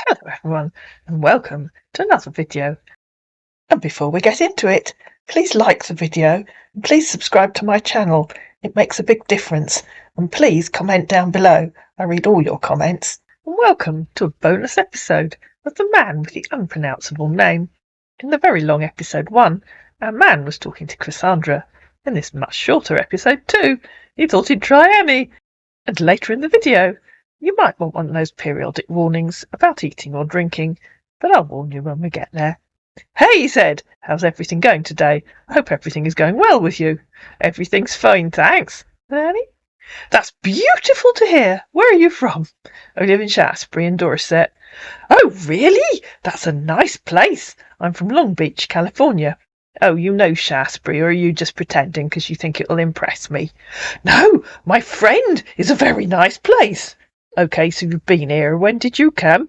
Hello everyone and welcome to another video. And before we get into it, please like the video and please subscribe to my channel. It makes a big difference. And please comment down below. I read all your comments. And welcome to a bonus episode of The Man with the Unpronounceable Name. In the very long episode 1, our man was talking to Cassandra. In this much shorter episode 2, he thought he'd try Annie. And later in the video, you might want one of those periodic warnings about eating or drinking, but I'll warn you when we get there. Hey, he said, how's everything going today? I hope everything is going well with you. Everything's fine, thanks. Annie? That's beautiful to hear. Where are you from? I live in Shaftesbury in Dorset. Oh, really? That's a nice place. I'm from Long Beach, California. Oh, you know Shaftesbury, or are you just pretending because you think it'll impress me? No, my friend is a very nice place. OK, so you've been here. When did you come?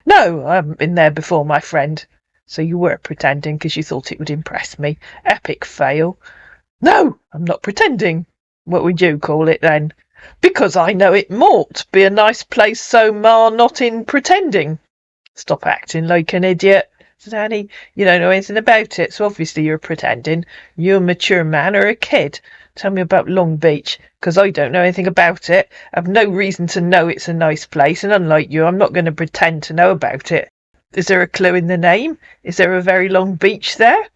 No, I haven't been there before, my friend. So you were pretending because you thought it would impress me. Epic fail. No, I'm not pretending. What would you call it then? Because I know it mought be a nice place, so not in pretending. Stop acting like an idiot, said Annie. You don't know anything about it, so obviously you're pretending. You a mature man or a kid? Tell me about Long Beach, because I don't know anything about it. I've no reason to know it's a nice place, and unlike you, I'm not going to pretend to know about it. Is there a clue in the name? Is there a very long beach there?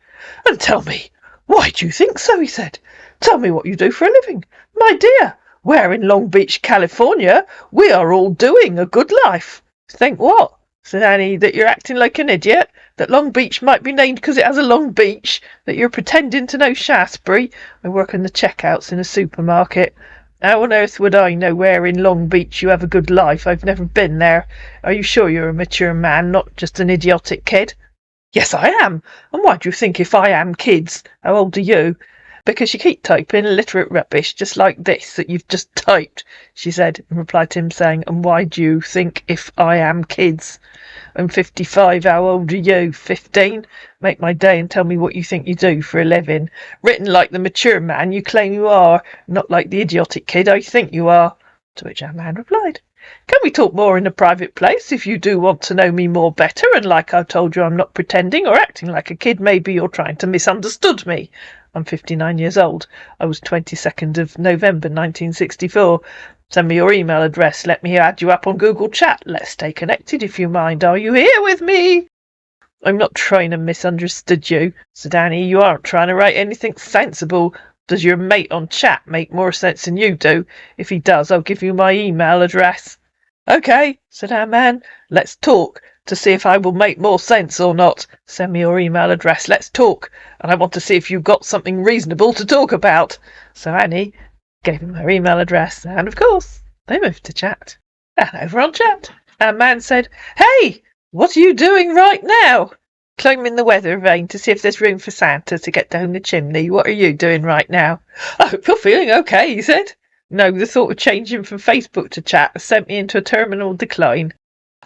And tell me, why do you think so, he said. Tell me what you do for a living. My dear, where in Long Beach, California, we are all doing a good life. Think what? Said Annie, that you're acting like an idiot? That Long Beach might be named because it has a long beach? That you're pretending to know Shaftesbury? I work in the checkouts in a supermarket. How on earth would I know where in Long Beach you have a good life? I've never been there. Are you sure you're a mature man, not just an idiotic kid? Yes, I am. And why do you think if I am kids? How old are you? Because you keep typing illiterate rubbish just like this that you've just typed, she said, in reply to him saying, and why do you think if I am kids? I'm 55, how old are you? 15? Make my day and tell me what you think you do for a living. Written like the mature man you claim you are, not like the idiotic kid I think you are. To which our man replied, can we talk more in a private place if you do want to know me more better, and like I've told you I'm not pretending or acting like a kid, maybe you're trying to misunderstood me. I'm 59 years old. I was 22nd of November 1964. Send me your email address. Let me add you up on Google Chat. Let's stay connected if you mind. Are you here with me? I'm not trying to misunderstood you, said Annie. You aren't trying to write anything sensible. Does your mate on chat make more sense than you do? If he does, I'll give you my email address. OK, said our man. Let's talk to see if I will make more sense or not. Send me your email address. Let's talk. And I want to see if you've got something reasonable to talk about. So Annie gave him her email address, and of course, they moved to chat. And over on chat, our man said, hey, what are you doing right now? Climbing the weather vane to see if there's room for Santa to get down the chimney. What are you doing right now? I hope you're feeling okay, he said. No, the thought of changing from Facebook to chat has sent me into a terminal decline.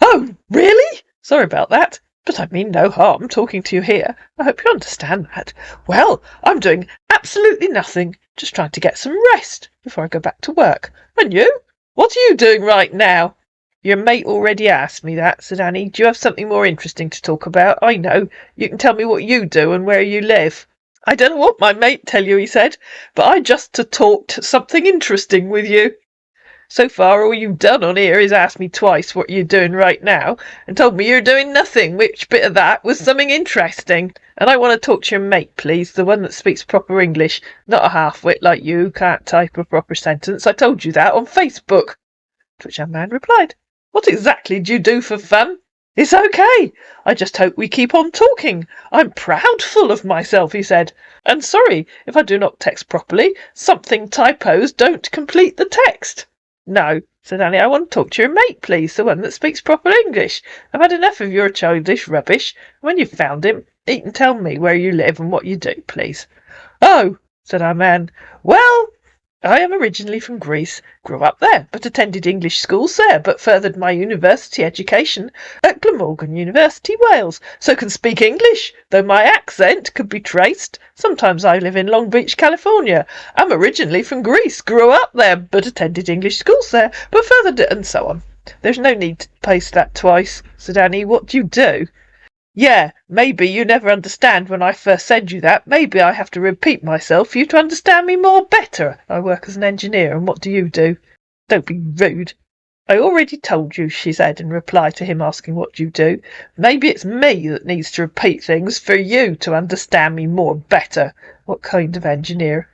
Oh, really? Sorry about that. But I mean no harm talking to you here. I hope you understand that. Well, I'm doing absolutely nothing. Just trying to get some rest before I go back to work. And you? What are you doing right now? Your mate already asked me that, said Annie. Do you have something more interesting to talk about? I know. You can tell me what you do and where you live. I don't know what my mate tell you, he said, but I just to talk something interesting with you. So far, all you've done on here is ask me twice what you're doing right now and told me you're doing nothing, which bit of that was something interesting. And I want to talk to your mate, please, the one that speaks proper English, not a half-wit like you who can't type a proper sentence. I told you that on Facebook. To which our man replied, what exactly do you do for fun? It's okay. I just hope we keep on talking. I'm proudful of myself, he said. And sorry if I do not text properly. Something typos don't complete the text. No, said Annie, I want to talk to your mate, please, the one that speaks proper English. I've had enough of your childish rubbish. When you've found him, he can tell me where you live and what you do, please. Oh, said our man, well, I am originally from Greece, grew up there, but attended English schools there, but furthered my university education at Glamorgan University, Wales, so can speak English, though my accent could be traced. Sometimes I live in Long Beach, California. I'm originally from Greece, grew up there, but attended English schools there, but furthered it, and so on. There's no need to paste that twice, said Annie. What do you do? Yeah, maybe you never understand when I first send you that. Maybe I have to repeat myself for you to understand me more better. I work as an engineer, and what do you do? Don't be rude. I already told you, she said in reply to him asking what you do. Maybe it's me that needs to repeat things for you to understand me more better. What kind of engineer?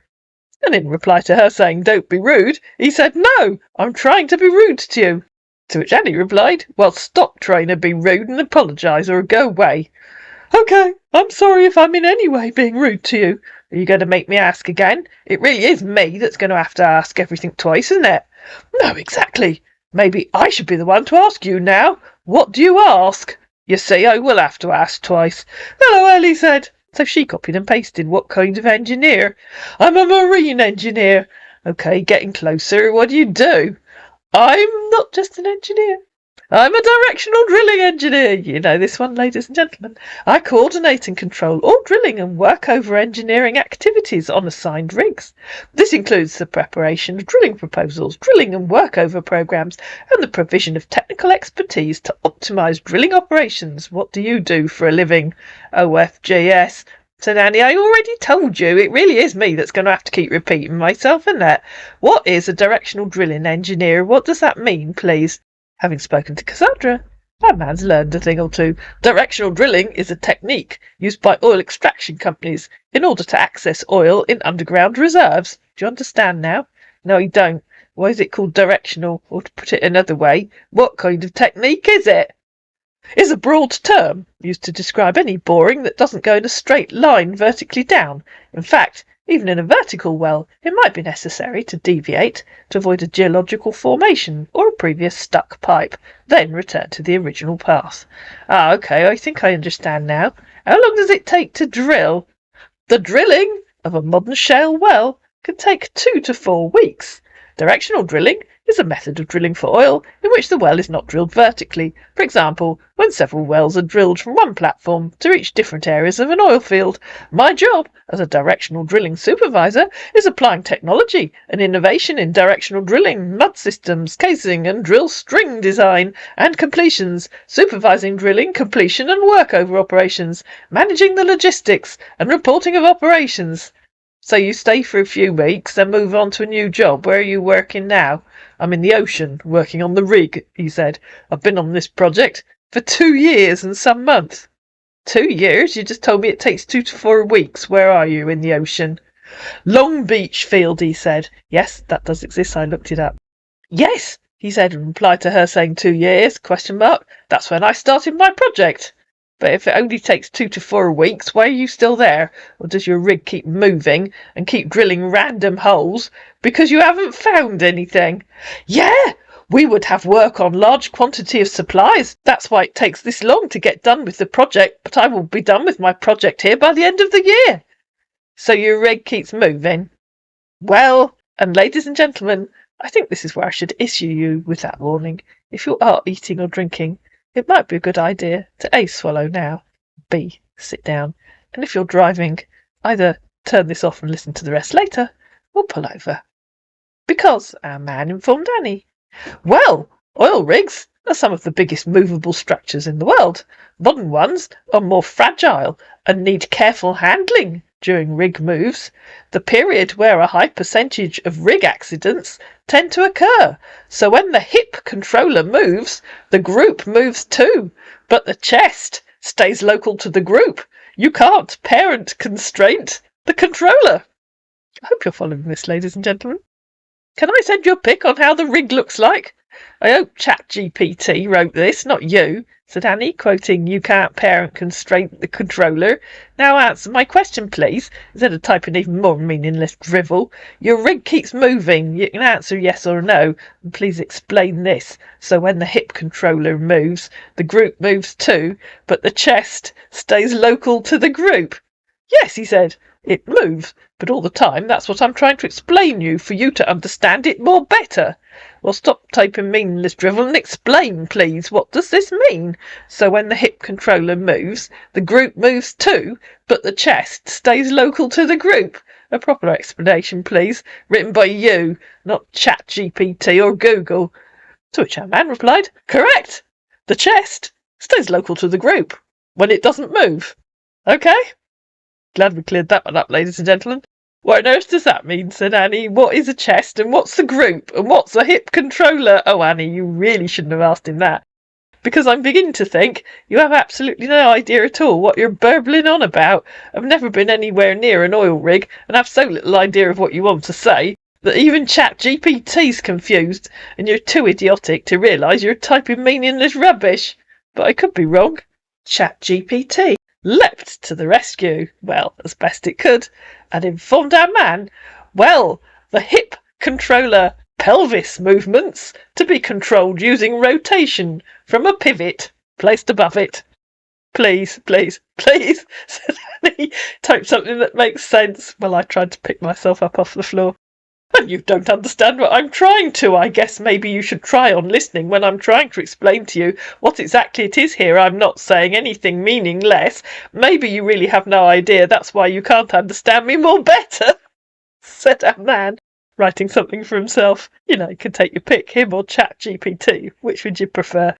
And in reply to her saying, don't be rude, he said, no, I'm trying to be rude to you. To which Annie replied, well, stop trying to be rude and apologise or go away. OK, I'm sorry if I'm in any way being rude to you. Are you going to make me ask again? It really is me that's going to have to ask everything twice, isn't it? No, exactly. Maybe I should be the one to ask you now. What do you ask? You see, I will have to ask twice. Hello, Ellie said. So she copied and pasted. What kind of engineer? I'm a marine engineer. OK, getting closer. What do you do? I'm not just an engineer. I'm a directional drilling engineer. You know this one, ladies and gentlemen. I coordinate and control all drilling and work over engineering activities on assigned rigs. This includes the preparation of drilling proposals, drilling and workover programs, and the provision of technical expertise to optimise drilling operations. What do you do for a living? OFGS, said Annie. I already told you. It really is me that's going to have to keep repeating myself, isn't it? What is a directional drilling engineer? What does that mean, please? Having spoken to Cassandra, that man's learned a thing or two. Directional drilling is a technique used by oil extraction companies in order to access oil in underground reserves. Do you understand now? No, you don't. Why is it called directional? Or to put it another way, what kind of technique is it? Is a broad term used to describe any boring that doesn't go in a straight line vertically down. In fact, even in a vertical well, it might be necessary to deviate to avoid a geological formation or a previous stuck pipe, then return to the original path. Ah, OK, I think I understand now. How long does it take to drill? The drilling of a modern shale well can take 2 to 4 weeks. Directional drilling is a method of drilling for oil in which the well is not drilled vertically. For example, when several wells are drilled from one platform to reach different areas of an oil field. My job as a directional drilling supervisor is applying technology and innovation in directional drilling, mud systems, casing and drill string design and completions, supervising drilling, completion and workover operations, managing the logistics and reporting of operations. So you stay for a few weeks, then move on to a new job. Where are you working now? I'm in the ocean, working on the rig, he said. I've been on this project for 2 years and some months. 2 years? You just told me it takes 2 to 4 weeks. Where are you in the ocean? Long Beach Field, he said. Yes, that does exist. I looked it up. Yes, he said in reply to her saying 2 years, ? That's when I started my project. But if it only takes 2 to 4 weeks, why are you still there? Or does your rig keep moving and keep drilling random holes because you haven't found anything? Yeah, we would have work on large quantity of supplies. That's why it takes this long to get done with the project, but I will be done with my project here by the end of the year. So your rig keeps moving? Well, and ladies and gentlemen, I think this is where I should issue you with that warning. If you are eating or drinking, it might be a good idea to A, swallow now, B, sit down, and if you're driving, either turn this off and listen to the rest later, or pull over. Because our man informed Annie. Well, oil rigs are some of the biggest movable structures in the world. Modern ones are more fragile and need careful handling during rig moves, the period where a high percentage of rig accidents tend to occur. So when the hip controller moves, the group moves too, but the chest stays local to the group. You can't parent constraint the controller. I hope you're following this, ladies and gentlemen. Can I send you a pic on how the rig looks like? I hope Chat GPT wrote this, not you, said Annie, quoting, you can't parent constraint the controller. Now answer my question, please, instead of typing even more meaningless drivel. Your rig keeps moving. You can answer yes or no, and please explain this. So when the hip controller moves, the group moves too, but the chest stays local to the group. Yes, he said, it moves, but all the time that's what I'm trying to explain you for you to understand it more better. Well, stop typing meaningless drivel and explain, please. What does this mean? So when the hip controller moves, the group moves too, but the chest stays local to the group. A proper explanation, please. Written by you, not Chat GPT or Google. To which our man replied, correct. The chest stays local to the group when it doesn't move. Okay? Glad we cleared that one up, ladies and gentlemen. What on earth does that mean, said Annie. What is a chest and what's the group and what's a hip controller? Oh, Annie, you really shouldn't have asked him that. Because I'm beginning to think you have absolutely no idea at all what you're burbling on about. I've never been anywhere near an oil rig and have so little idea of what you want to say that even Chat GPT's confused, and you're too idiotic to realise you're typing meaningless rubbish. But I could be wrong. Chat GPT leapt to the rescue, well, as best it could, and informed our man, well, the hip controller pelvis movements to be controlled using rotation from a pivot placed above it. Please, please, please, said Annie. Type something that makes sense. Well, I tried to pick myself up off the floor. And you don't understand what I'm trying to. I guess maybe you should try on listening when I'm trying to explain to you what exactly it is here. I'm not saying anything meaningless. Maybe you really have no idea. That's why you can't understand me more better, said our man, writing something for himself. You know, you could take your pick, him or Chat GPT. Which would you prefer?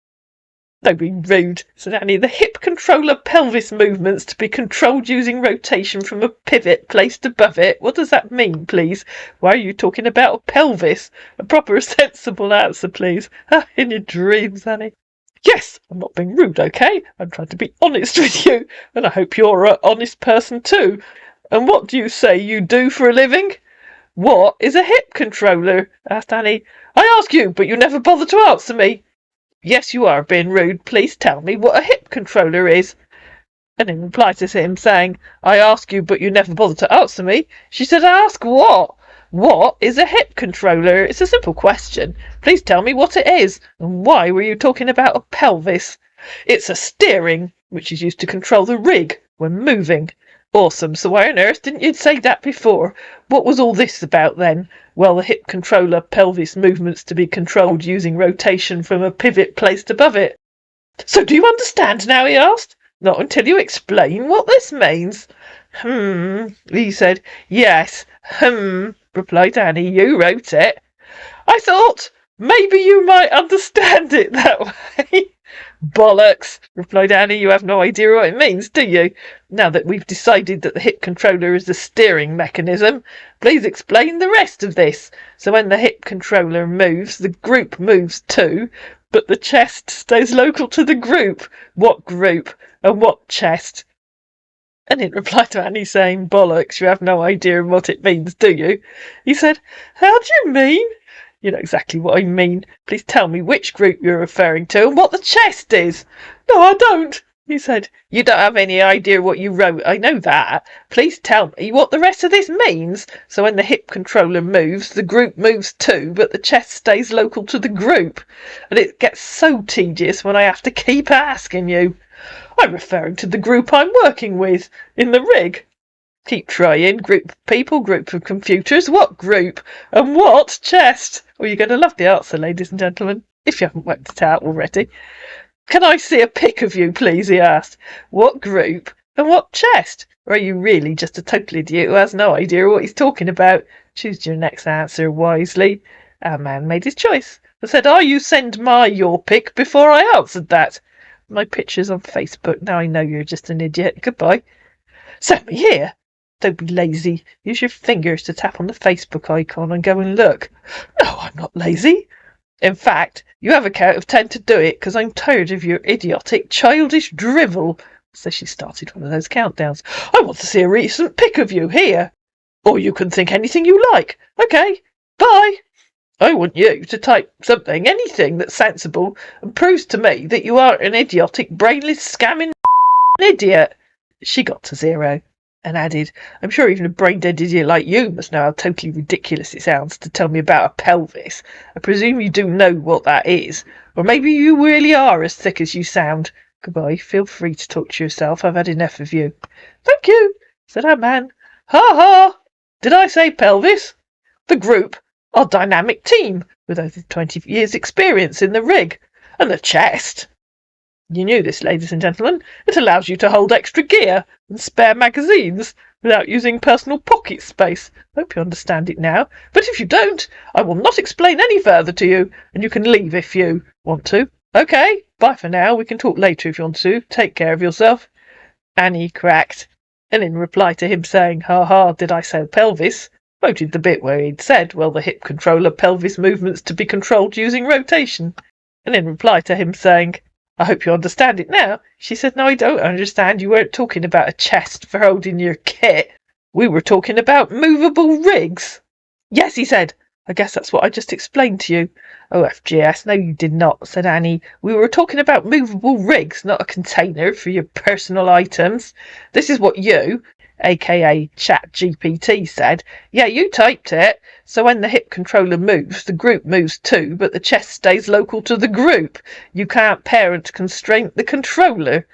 Don't be rude, said Annie. The hip controller pelvis movements to be controlled using rotation from a pivot placed above it. What does that mean, please? Why are you talking about a pelvis? A proper, sensible answer, please. In your dreams, Annie. Yes, I'm not being rude, okay? I'm trying to be honest with you, and I hope you're an honest person too. And what do you say you do for a living? What is a hip controller? Asked Annie. I ask you, but you never bother to answer me. Yes, you are being rude. Please tell me what a hip controller is. And in reply to him saying, I ask you, but you never bother to answer me, she said, ask what? What is a hip controller? It's a simple question. Please tell me what it is. And why were you talking about a pelvis? It's a steering, which is used to control the rig when moving. Awesome. So why on earth didn't you say that before? What was all this about then? Well, the hip controller pelvis movements to be controlled using rotation from a pivot placed above it. So do you understand now? He asked. Not until you explain what this means. He said. Yes, replied Annie. You wrote it. I thought maybe you might understand it that way. Bollocks, replied Annie. You have no idea what it means, do you? Now that we've decided that the hip controller is the steering mechanism, please explain the rest of this. So when the hip controller moves, the group moves too, but the chest stays local to the group. What group? And what chest? And in reply to Annie saying, bollocks, you have no idea what it means, do you? He said, how do you mean? You know exactly what I mean. Please tell me which group you're referring to and what the chest is. No, I don't, he said. You don't have any idea what you wrote. I know that. Please tell me what the rest of this means. So when the hip controller moves, the group moves too, but the chest stays local to the group. And it gets so tedious when I have to keep asking you. I'm referring to the group I'm working with in the rig. Keep trying. Group of people, group of computers. What group? And what chest? Well, you're going to love the answer, ladies and gentlemen, if you haven't worked it out already. Can I see a pic of you, please? He asked. What group? And what chest? Or are you really just a total idiot who has no idea what he's talking about? Choose your next answer wisely. Our man made his choice. I said, you send your pic before I answered that. My picture's on Facebook. Now I know you're just an idiot. Goodbye. Send me here. Don't be lazy. Use your fingers to tap on the Facebook icon and go and look. No, I'm not lazy. In fact, you have a count of 10 to do it, because I'm tired of your idiotic, childish drivel. So she started one of those countdowns. I want to see a recent pic of you here. Or you can think anything you like. Okay, bye. I want you to type something, anything that's sensible, and proves to me that you aren't an idiotic, brainless, scamming idiot. She got to 0. And added, I'm sure even a brain-dead idiot like you must know how totally ridiculous it sounds to tell me about a pelvis. I presume you do know what that is. Or maybe you really are as thick as you sound. Goodbye. Feel free to talk to yourself. I've had enough of you. Thank you, said our man. Ha ha! Did I say pelvis? The group are dynamic team with over 20 years' experience in the rig. And the chest You knew this, ladies and gentlemen. It allows you to hold extra gear and spare magazines without using personal pocket space. Hope you understand it now. But if you don't, I will not explain any further to you, and you can leave if you want to. Okay, bye for now. We can talk later if you want to. Take care of yourself. Annie cracked, and in reply to him saying, "Ha ha, did I say pelvis?" quoted the bit where he'd said, "Well, the hip controller pelvis movements to be controlled using rotation." And in reply to him saying, "I hope you understand it now," she said, "No, I don't understand. You weren't talking about a chest for holding your kit. We were talking about movable rigs." "Yes," he said. "I guess that's what I just explained to you." "Oh, FGS, no you did not," said Annie. "We were talking about movable rigs, not a container for your personal items. This is what you, aka Chat GPT, said. Yeah, you typed it. So when the hip controller moves, the group moves too, but the chest stays local to the group. You can't parent constraint the controller.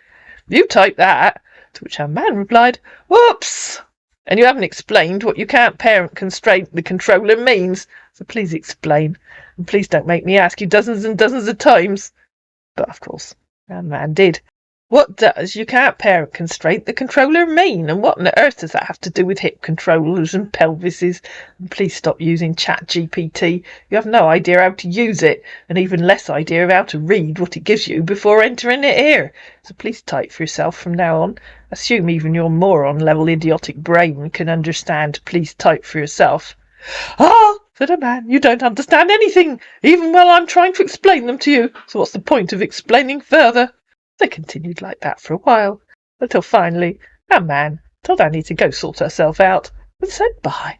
You typed that." To which our man replied, "Whoops! And you haven't explained what you can't parent constraint the controller means. So please explain. And please don't make me ask you dozens and dozens of times." But of course, our man did. "What does you can't parent constraint the controller mean? And what on earth does that have to do with hip controllers and pelvises? And please stop using Chat GPT. You have no idea how to use it, and even less idea of how to read what it gives you before entering it here. So please type for yourself from now on. Assume even your moron-level idiotic brain can understand. Please type for yourself." "Ah," said a man, "you don't understand anything, even while I'm trying to explain them to you. So what's the point of explaining further?" They continued like that for a while, until finally our man told Annie to go sort herself out and said bye.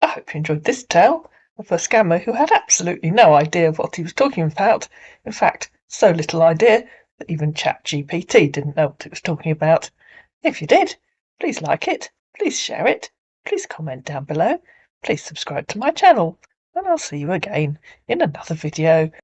I hope you enjoyed this tale of a scammer who had absolutely no idea of what he was talking about. In fact, so little idea that even Chat GPT didn't know what it was talking about. If you did, please like it, please share it, please comment down below, please subscribe to my channel, and I'll see you again in another video.